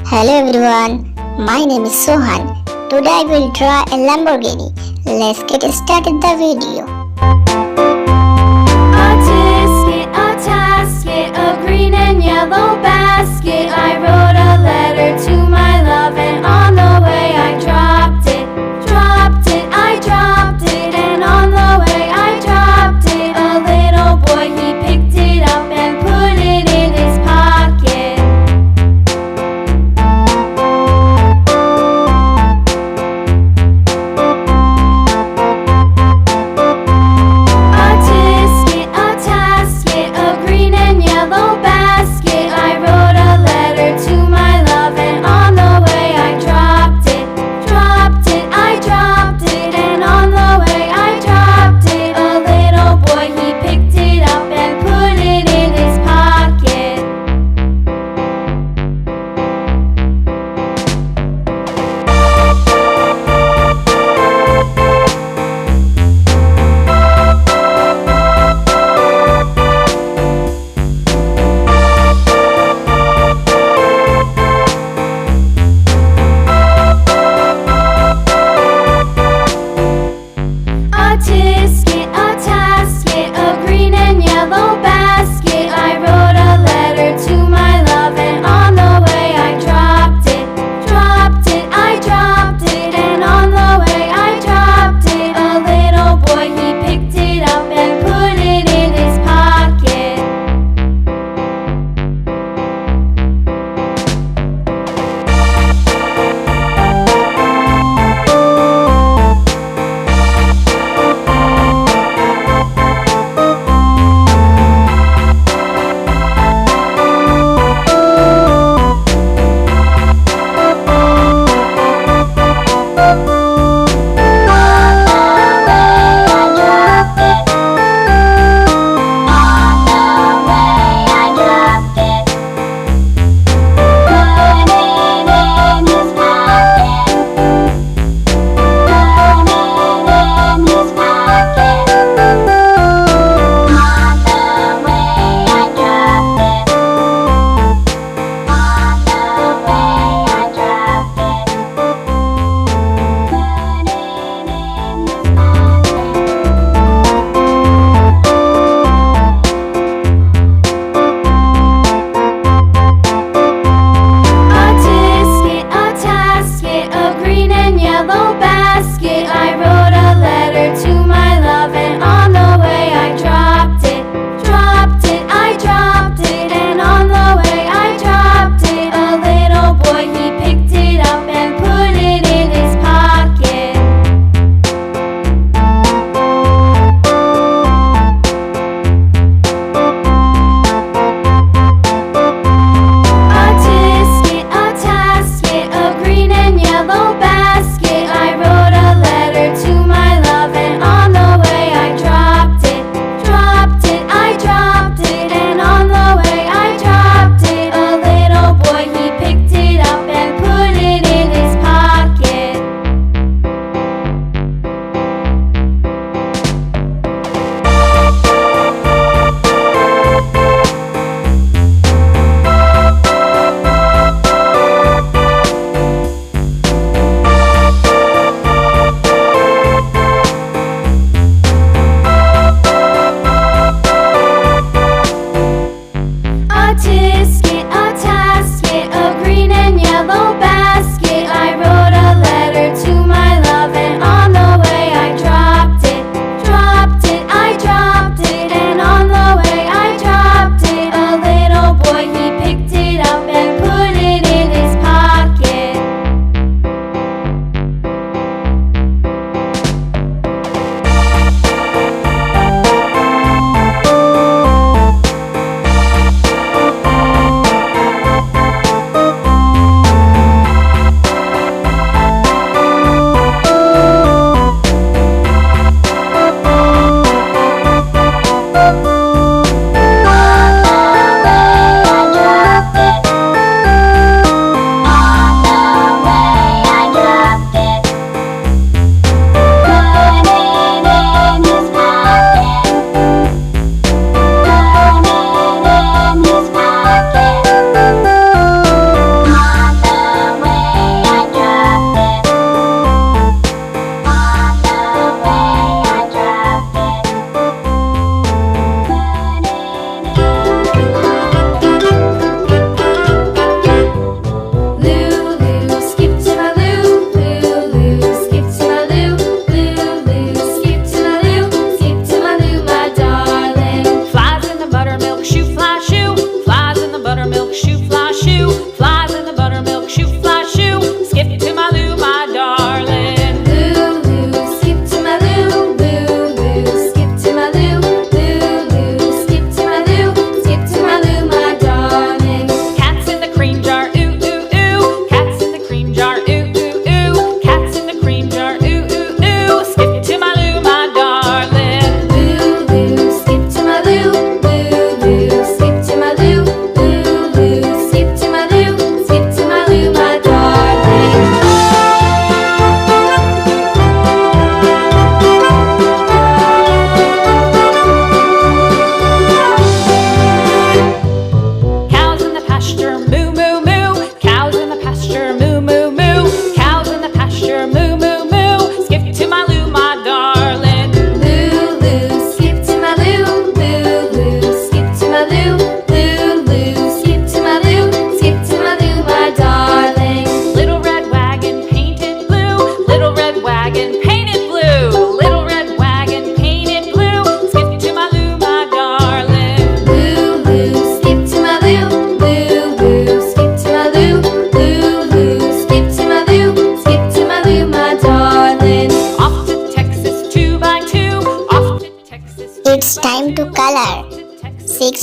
Hello everyone, my name is Sohan. Today I will draw a Lamborghini. Let's get started the video. A tisket, a tasket, a green and yellow basket. I wrote a letter to my love, and on the way I dropped it, I dropped it, and on the way I dropped it. A little boy, he picked it up and put it in his pocket. A tisket, a tasket, a green and yellow basket. I wrote a letter to my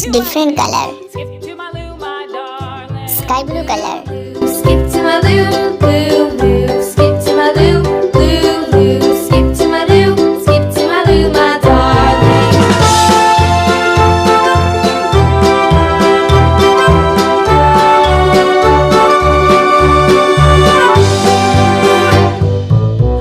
It's different color. Sky blue color. Skip to my loo, loo, loo. Skip to my loo, loo, loo. Skip to my loo, skip to my loo, my darling.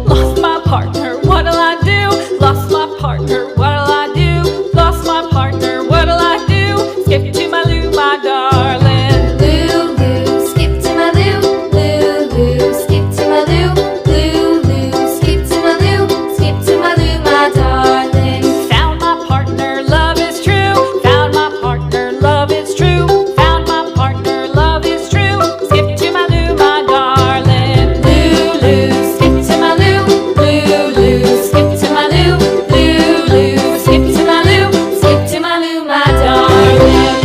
Lost my partner, what'll I do? Lost my partner, what'll I do? Lost my partner, what'll I do? Skip to my loo, my darling. Loo, loo. Skip to my loo, loo, loo. Skip to my loo, loo, loo. Skip to my loo, skip to my loo, my darling. Found my partner, love is true. Found my partner, love is true. Found my partner, love is true. Skip to my loo, my darling. Loo, loo. Skip to my loo, loo, loo. Skip to my loo, loo, loo. Skip to my loo, skip to my loo, my darling.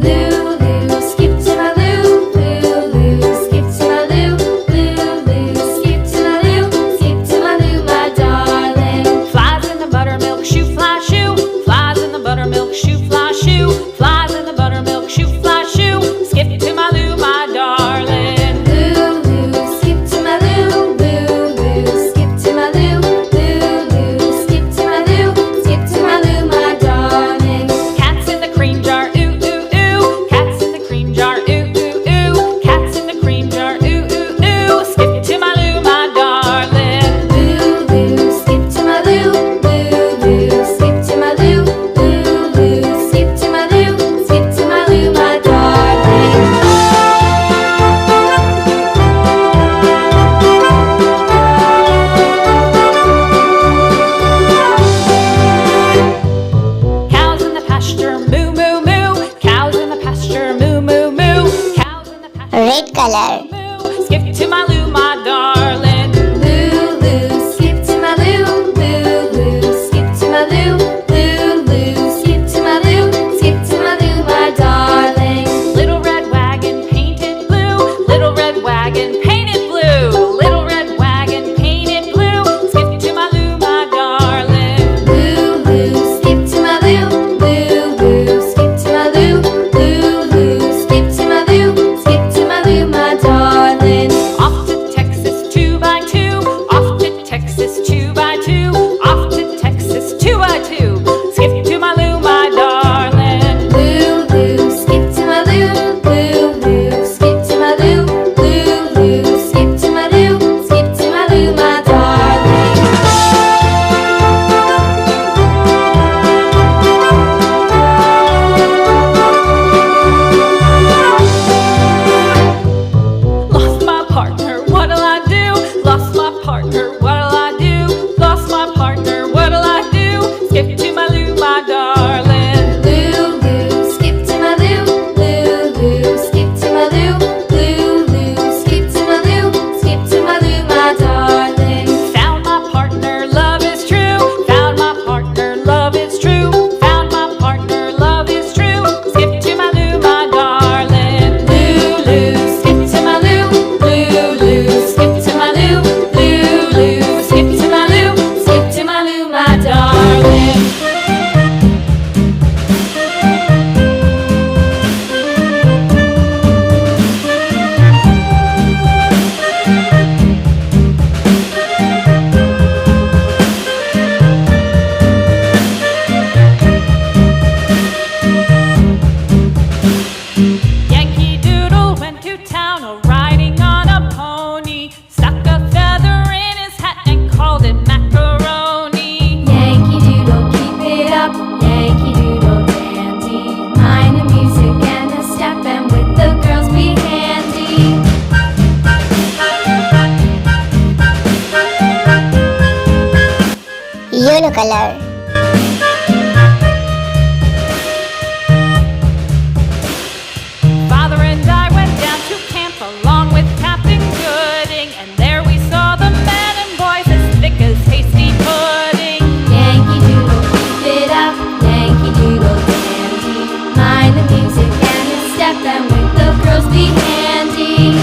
Loo, loo. Skip to my loo, loo, loo. Skip to my loo, loo, loo. Skip to my loo, skip to my loo, my darling. Flies in the buttermilk shoe, fly shoe. Flies in the buttermilk shoe, fly shoe. Flies in the buttermilk shoe, fly shoe. Skip to my loo, my darling. Loo, loo. Skip to my loo, loo, loo. Skip to my loo, loo, loo. Skip to my loo, skip to my loo, my darling. Cats in the cream jar, ooh, ooh, ooh. Cats in the cream jar, ooh, ooh, ooh. Cats in the cream jar, ooh, ooh, ooh. Skip to my loo, my darling. Loo, loo. Skip to my loo, loo, loo. Skip to my loo, loo, loo. Skip to my loo, skip to my loo, my darling. Cows in the pasture, moo, moo, moo. Cows in the pasture, moo, moo, moo. Cows in the pasture, Red color. moo. Skip to my loo, my darling. Loo, loo. Skip to my loo, loo, loo. Skip to my loo, loo, loo. Skip to my loo, skip to my loo, my darling. Little red wagon painted blue. Little red wagon painted blue. Little red wagon painted blue. Skip to my loo, my darling. Loo, loo. Skip to my loo, loo, loo. Skip to my loo, loo, loo. Skip to my loo, skip to my loo, my darling. Off to Texas 2x2. Off to Texas 2x2. Off to Texas 2x2. Skip to my loo, my darling. Loo, loo. Skip to my loo, loo, loo. Skip to my loo, loo, loo. Skip to my loo, skip to my loo, my darling. Lost my partner, what'll I do? Lost my partner, what'll I do? Lost my partner, what'll I do? Skip to my loo, my darling. Loo, loo. Skip to my loo, loo, loo. Skip to my loo, loo, loo. Skip to my loo, skip to my loo, my darling. Found my partner, love is true. Found my partner, love is true. Found my partner, love is true. Skip to my loo, my darling. Loo, loo. Skip to my loo, loo, loo. Skip to my loo, loo, loo. Skip to my loo, skip to my loo, my darling. Yankee Doodle went to town riding on a pony. Stuck a feather in his hat and called it macaroni. Yankee Doodle, keep it up. Yankee Doodle dandy. Mind the music and the step, and with the girls be handy. Yellow color. Father and I went down to camp along with Captain Gooding, and there we saw the men and boys as thick as hasty pudding. Yankee Doodle, keep it up. Yankee Doodle dandy. Mind the music and the step, and with the girls be handy.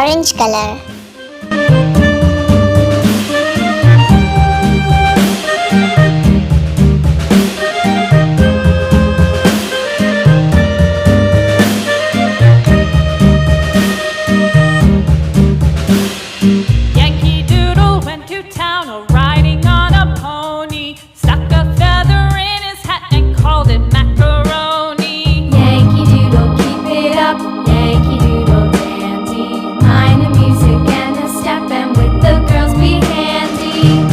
Orange color. Yankee Doodle went to town riding on a pony, stuck a feather in his hat and called it macaroni. Yankee Doodle, keep it up, Yankee Doodle dandy. Mind the music and the step, and with the girls be handy.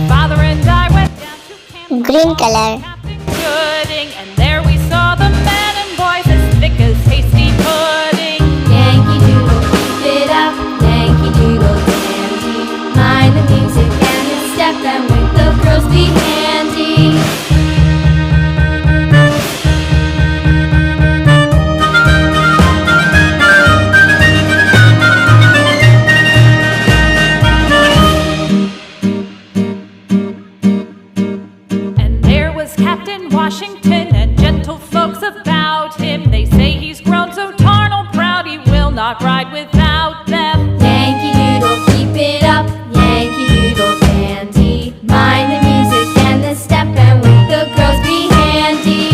Father and I went down to camp Green color. Captain Gooding, and there we saw the men and boys as thick as hasty pudding. Yankee Doodle, keep it up, Yankee Doodle dandy. Mind the music and the step, and with the girls be handy. And there was Captain Washington and gentle folks about him. They say he's grown so tarnal proud he will not ride without them. Yankee Doodle, keep it up, Yankee Doodle dandy. Mind the music and the step, and with the girls be handy.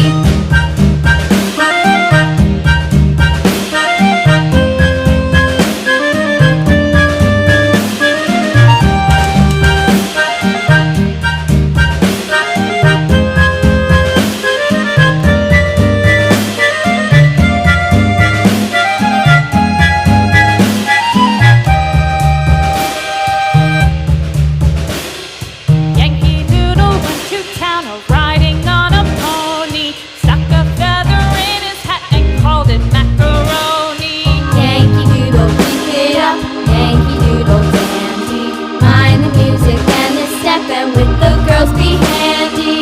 Yankee Doodle went to town riding on a pony, stuck a feather in his hat and called it macaroni. Yankee Doodle, keep it up, Yankee Doodle dandy. Mind the music and the step, and with the girls be handy.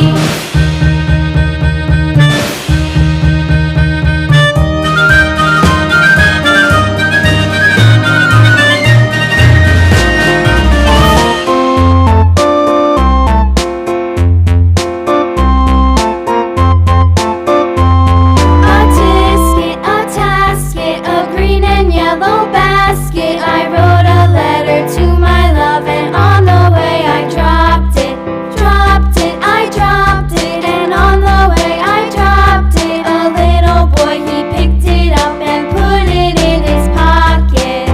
A tisket, a tasket, a green and yellow basket. I wrote a letter to my love, and on the way I dropped it, dropped it, I dropped it, and on the way I dropped it. A little boy, he picked it up and put it in his pocket.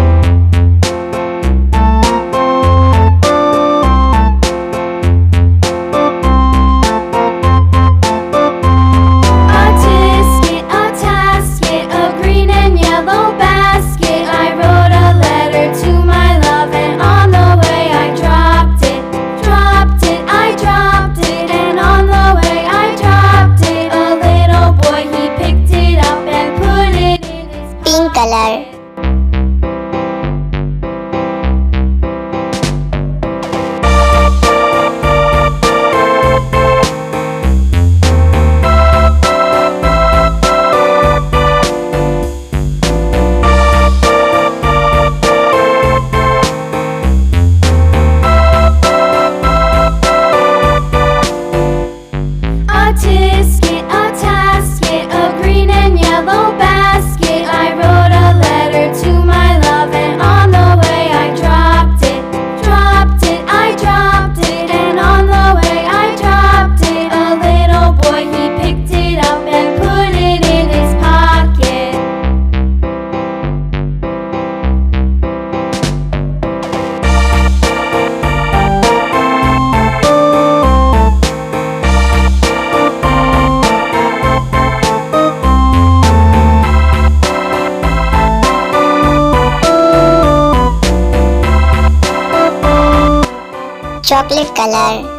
A tisket, a tasket, a green and yellow basket. I wrote a letter to my love, and on the way I dropped it, dropped it, I dropped it, and on the way I dropped it. A little boy, he picked it up and put it in his Pink color. A tisket, a tasket, a green and yellow basket. I wrote a letter to my love, and on the way I dropped it, dropped it, I dropped it, and on the way I dropped it. A little boy, he picked it up and put it in his pocket. Chocolate color.